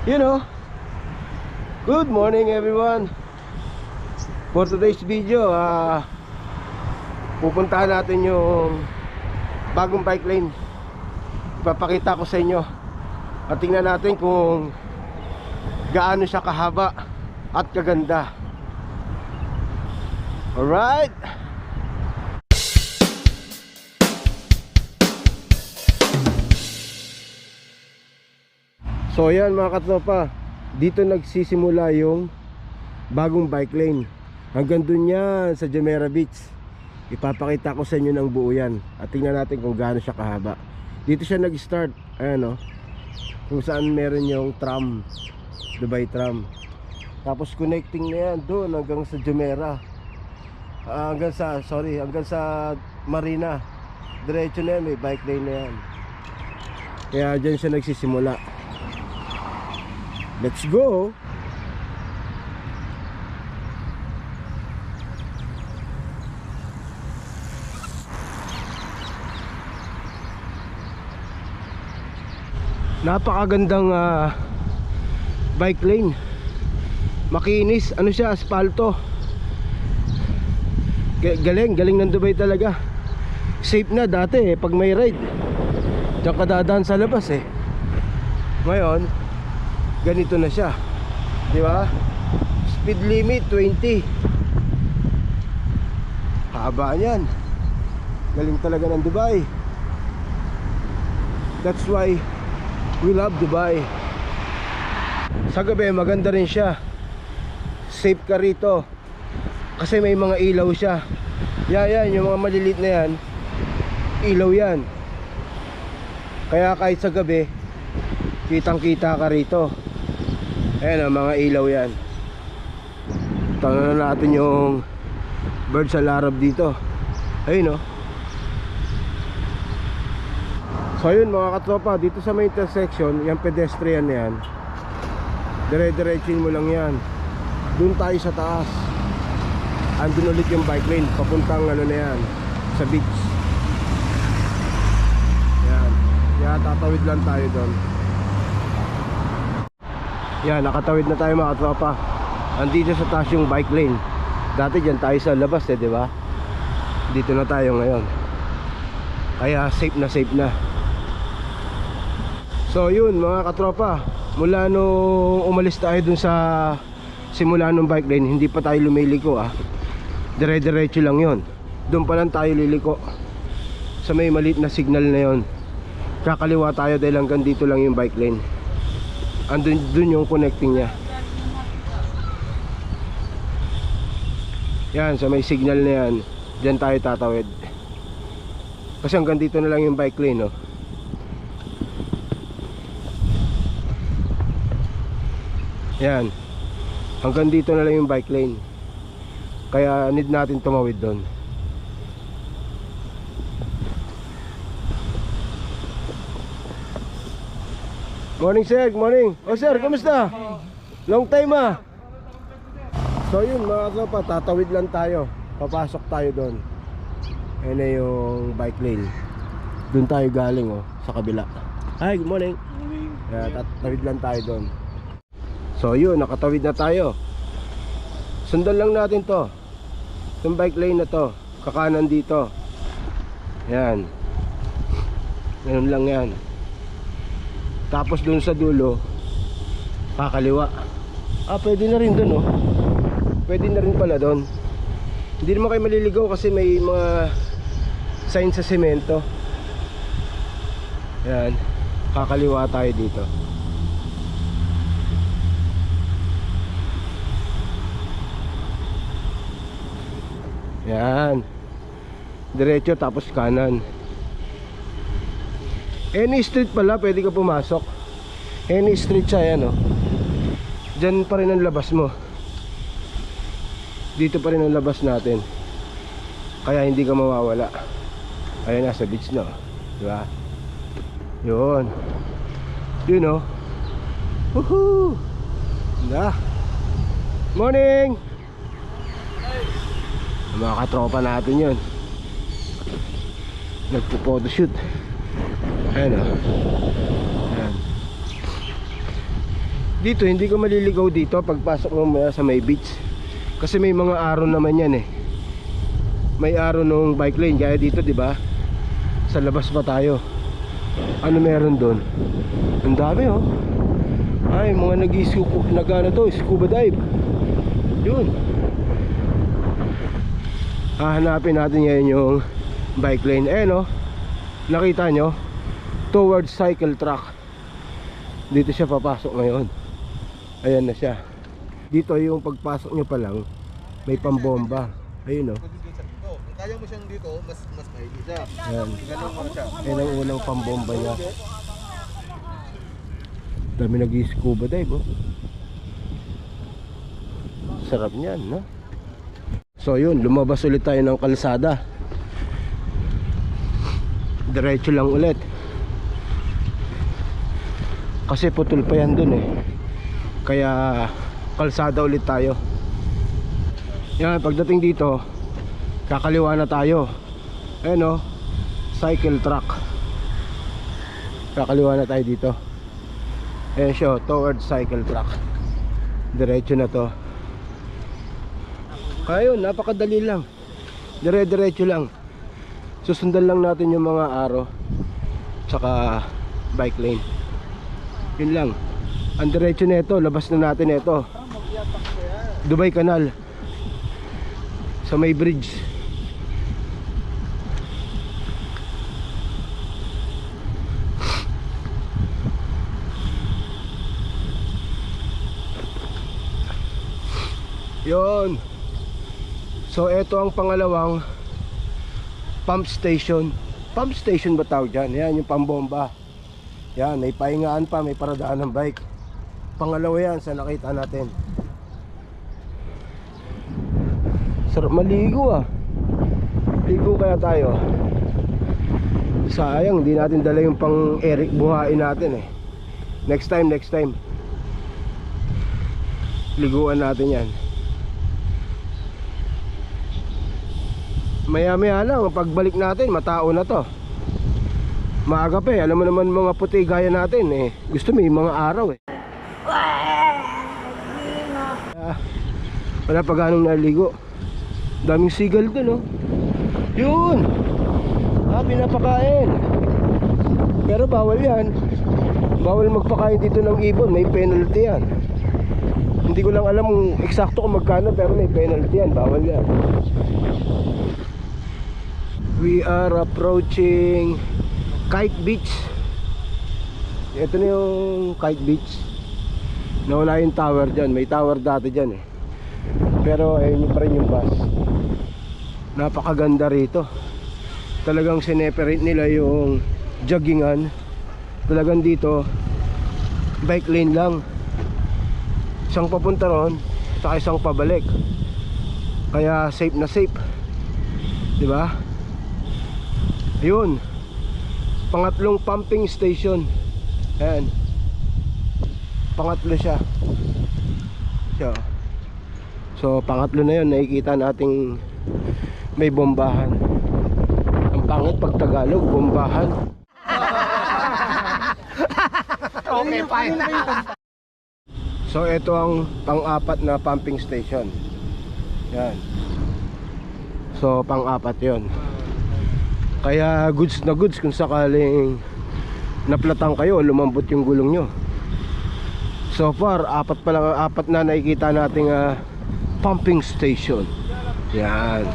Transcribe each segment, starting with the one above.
You know, good morning everyone. For today's video, pupuntahan natin yung bagong bike lane. Ipapakita ko sa inyo at tingnan natin kung gaano siya kahaba at kaganda. Alright. So yan mga katropa, dito nagsisimula yung bagong bike lane. Hanggang dun yan sa Jumeirah Beach. Ipapakita ko sa inyo ng buo yan at tingnan natin kung gaano siya kahaba. Dito siya nag-start, ayan o, kung saan meron yung tram, Dubai tram. Tapos connecting na yan doon hanggang sa Jumeirah, hanggang sa Marina. Diretso na yan, may bike lane na yan. Kaya dyan siya nagsisimula. Let's go. Napakagandang bike lane. Makinis, ano siya, asfalto. Galing ng Dubai talaga. Safe na dati pag may ride diyan ka dadaan sa labas Ngayon ganito na siya, di ba? Speed limit 20. Haba niyan. Galing talaga ng Dubai. That's why we love Dubai. Sa gabi maganda rin siya. Safe ka rito kasi may mga ilaw siya. Yan, yung mga maliliit na yan, ilaw yan. Kaya kahit sa gabi kitang kita ka rito. Ayan ang mga ilaw yan. Tingnan natin yung birds alarm dito. Ayun So yun mga katropa, dito sa may intersection, yung pedestrian na yan, dire-diretsin mo lang yan. Doon tayo sa taas. Andun ulit yung bike lane, papuntang ano na yan, sa beach. Yan, yan, tatawid lang tayo doon. Yan, nakatawid na tayo mga katropa. Andito sa taas yung bike lane. Dati dyan tayo sa labas di ba? Dito na tayo ngayon. Kaya safe na. So yun mga katropa, mula nung umalis tayo dun sa simula ng bike lane, hindi pa tayo lumiliko dire-diretso lang yon. Doon pa lang tayo liliko sa may maliit na signal na yon. Kakaliwa tayo dahil hanggang dito lang yung bike lane. Dun yung connecting niya. Yan, sa may signal na yan, dyan tayo tatawid. Kasi hanggang dito na lang yung bike lane Yan, hanggang dito na lang yung bike lane. Kaya need natin tumawid doon. Morning sir, good morning. Oh sir, kamusta? Long time So yun mga tropa, tatawid lang tayo. Papasok tayo doon. Ayan na yung bike lane. Doon tayo galing sa kabila. Hi, good morning. Tatawid lang tayo doon. So yun, nakatawid na tayo. Sundan lang natin to. Itong bike lane na to, kakanan dito. Yan. Ganun lang yan. Tapos dun sa dulo, kakaliwa. Pwede na rin dun Pwede na rin pala dun. Hindi naman kayo maliligaw kasi may mga sign sa semento. Yan. Kakaliwa tayo dito. Yan. Diretso tapos kanan. Any street pala pwede ka pumasok. Any street siya yan Diyan pa rin ang labas mo. Dito pa rin ang labas natin. Kaya hindi ka mawawala. Ayan, nasa beach na diba? Yun. Yun Woohoo! Morning! Mga katropa natin yun. Nagpo-photoshoot. Ayan. Ayan. Dito hindi ka maliligaw dito pagpasok mo maya sa may beach. Kasi may mga araw naman yan eh. May araw nung bike lane. Gaya dito, di ba? Sa labas pa tayo. Ano meron doon? Ang dami oh. Ay, mga scuba dive. Yun. Hahanapin natin ngayon yung bike lane. Oh. Nakita nyo? Towards cycle track. Dito siya papasok ngayon. Ayan na siya. Dito yung pagpasok nyo pa lang, may pambomba. Ayun oh. Kaya mo siyang dito, mas maigi siya. Ayan. Ganun mo siya. Ayan ang unang pambomba niya. Dami nag-scuba dive oh. Sarap niyan, no? So yun, lumabas ulit tayo ng kalsada. Diretso lang ulit. Kasi putol pa yan dun eh. Kaya kalsada ulit tayo. Yan, pagdating dito kakaliwa na tayo. Ayan oh, cycle track. Kakaliwa na tayo dito. Ayan siya, towards cycle track. Diretso na to. Kaya yun, napakadali lang. Dire-diretso lang. Susundan lang natin yung mga araw tsaka bike lane. Yun lang. Ang diretso na ito, labas na natin ito, Dubai Canal. Sa may bridge. Yun. So ito ang pangalawang pump station. Pump station ba tawag dyan? Yan yung pambomba. Yan, may pahingaan pa, may paradaan ng bike. Pangalawa yan sa nakita natin. Sarap maligo ah. Ligo kaya tayo. Sayang, hindi natin dala yung pang Eric buhain natin eh. Next time. Liguan natin yan. Maya lang, pagbalik natin matao na to. Maaga pa eh, alam mo naman mga puti gaya natin eh, gusto may mga araw eh. Wala pa ganong naligo. Daming seagull dun oh. Yun, pinapakain. Pero bawal yan. Bawal magpakain dito ng ibon, may penalty yan. Hindi ko lang alam eksakto kung magkano, pero may penalty yan, bawal yan. We are approaching Kite Beach. Ito na yung Kite Beach. Nawala yung tower dyan. May tower dati dyan eh. Pero ayun pa rin yung bus. Napakaganda rito. Talagang sineperate nila yung joggingan. Talagang dito bike lane lang. Isang papunta ron, saka isang pabalik. Kaya safe na safe. Diba? Ayun, pangatlong pumping station. Ayan, pangatlo siya. So pangatlo na yun, nakikita nating may bombahan. Ang pangit pag Tagalog, bombahan. Okay, fine. So ito ang pang-apat na pumping station. Yan. So pang-apat yon. Kaya goods na goods kung sakaling naplatang kayo, lumambot yung gulong nyo. So far, apat na nakikita nating pumping station. Yan.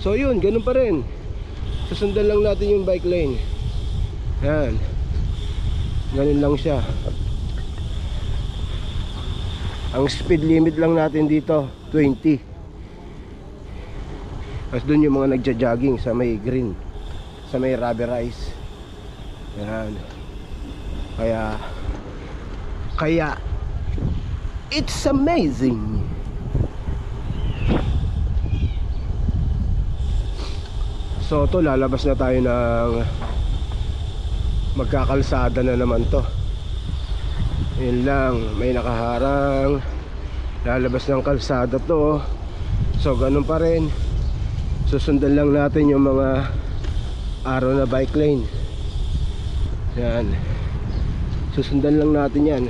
So yun, ganun pa rin. Susundan lang natin yung bike lane. Yan. Ganun lang siya. Ang speed limit lang natin dito 20. Tapos doon yung mga nagja-jogging sa may green, sa may rubberized. Yan. Kaya it's amazing. So to, lalabas na tayo ng magkakalsada na naman to. Yun lang, may nakaharang. Lalabas ng kalsada to. So ganun pa rin, susundan lang natin yung mga araw na bike lane. Yan. Susundan lang natin yan.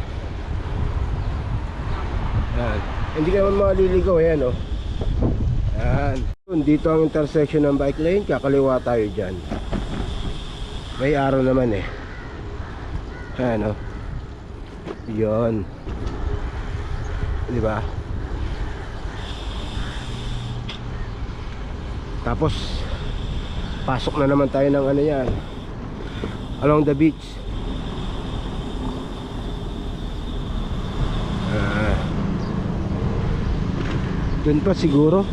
Yan. Hindi ka naman maliligaw. Yan oh. Yan. Dito ang intersection ng bike lane. Kakaliwa tayo dyan. May araw naman eh. Yan oh. Yun. Diba? Tapos pasok na naman tayo ng ano yan, along the beach. Dun pa siguro,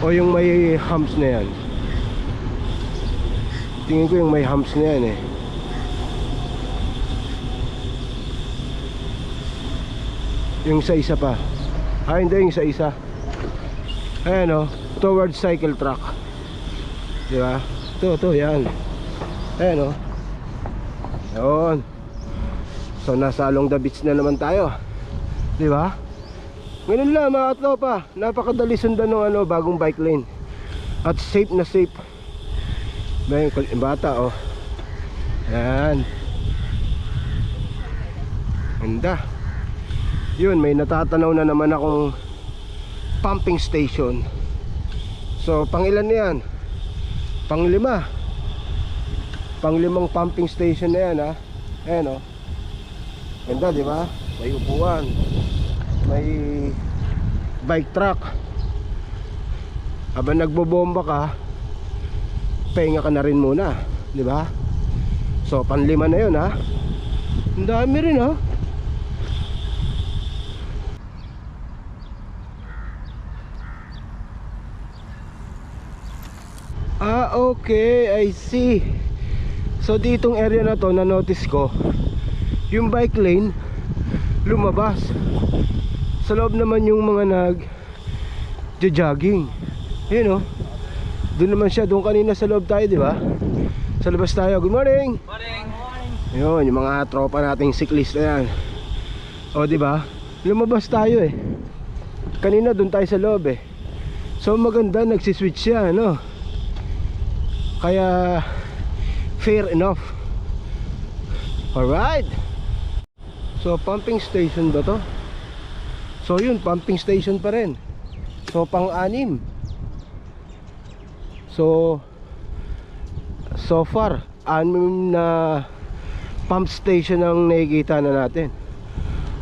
o yung may humps na yan. Tingin ko yung may humps na yan eh. Yung isa pa. Hindi, yung isa. Ayan o, towards cycle track. Diba? Ito, yan. Ayan o. Yun. So nasa along the beach na naman tayo. Diba? Ganun lang mga katropa. Napakadali sundan ng bagong bike lane. At safe na safe. Yung bata oh. Ayan. Ganda. Yun, may natatanaw na naman akong pumping station. So pangilan na yan? Panglima. Panglimang pumping station na yan ha. Ayan o. Ganda diba? May upuan, may bike track. Habang nagbobomba ka, pahinga ka na rin muna, diba? So panlima na yun ha. Ang dami rin ha. Okay, I see. So ditong area na to, na-notice ko yung bike lane lumabas. Sa loob naman yung mga nag-jogging. Yun oh. Doon naman siya, doon kanina sa loob tayo, di ba? Sa labas tayo. Good morning. Morning. Yun, yung mga tropa nating cyclist na yan. O di ba? Lumabas tayo eh. Kanina doon tayo sa loob eh. So maganda, nagsiswitch siya, no? Kaya fair enough. Alright. So pumping station ba to? So yun, pumping station pa rin. So pang-anim. So far 6 na pump station ang nakikita na natin.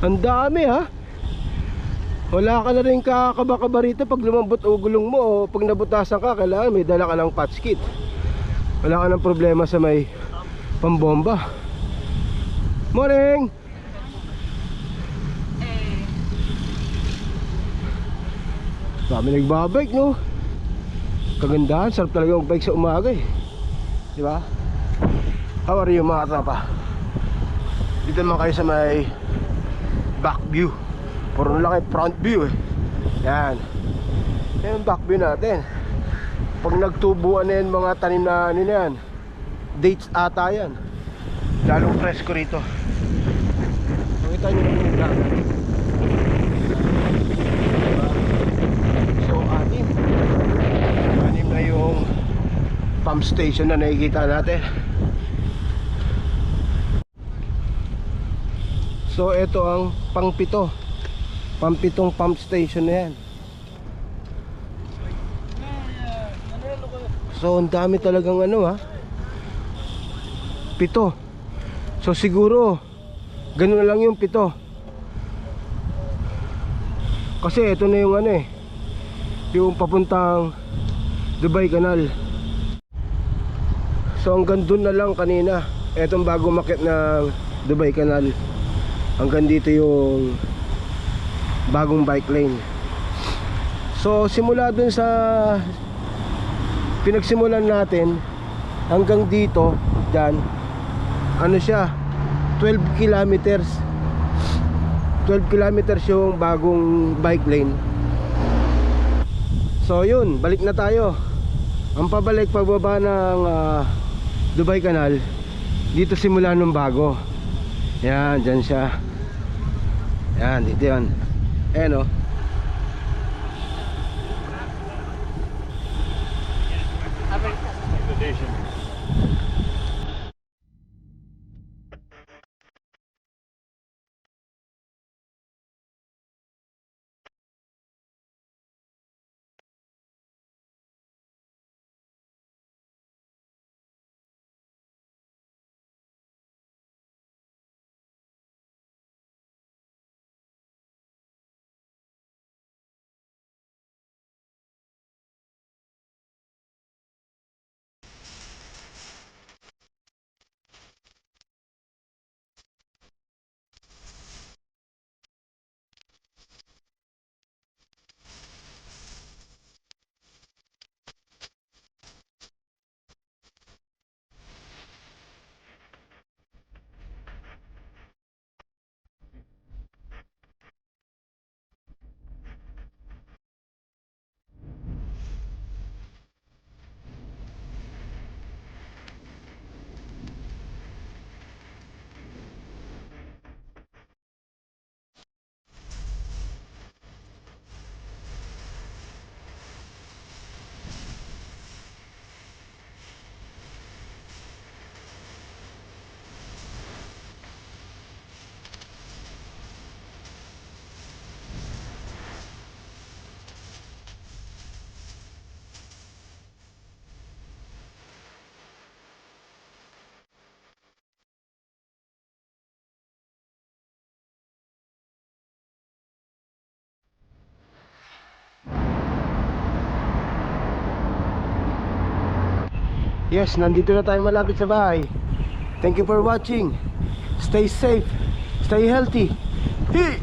Ang dami ha. Wala ka na rin kakaba-kaba rito pag lumambot o gulong mo, o pag nabutasan ka, kailangan may dala ka ng patch kit. Wala ka ng problema sa may pambomba. Morning! Dami nagbabike no. Kagandahan, sarap talaga mag-bike sa umaga eh. Diba? How are you mga tropa? Dito naman kayo sa may back view. Puro na lang front view eh. Yan. Yan yung back view natin. Pag nagtubuan na yan mga tanim na ano na yan, dates ata yan. Lalong presko rito. Makita nyo naman yung dagat. So anim na yung pump station na nakikita natin. So ito ang pang-7. Pang-7 pump station na yan. So ang dami talagang ano ha. 7. So siguro ganun na lang yung 7. Kasi ito na yung ano eh, yung papuntang Dubai Canal. So hanggang dun na lang kanina. Etong bago makit ng Dubai Canal, hanggang dito yung bagong bike lane. So simula dun sa pinagsimulan natin hanggang dito, dyan, ano siya, 12 kilometers. 12 kilometers yung bagong bike lane. So yun, balik na tayo. Ang pabalik pagbaba ng Dubai Canal, dito simula nung bago. Yan, dyan siya. Yan, dito yan. Ayan o. Yes, nandito na tayo malapit sa bahay. Thank you for watching. Stay safe, stay healthy. Hey!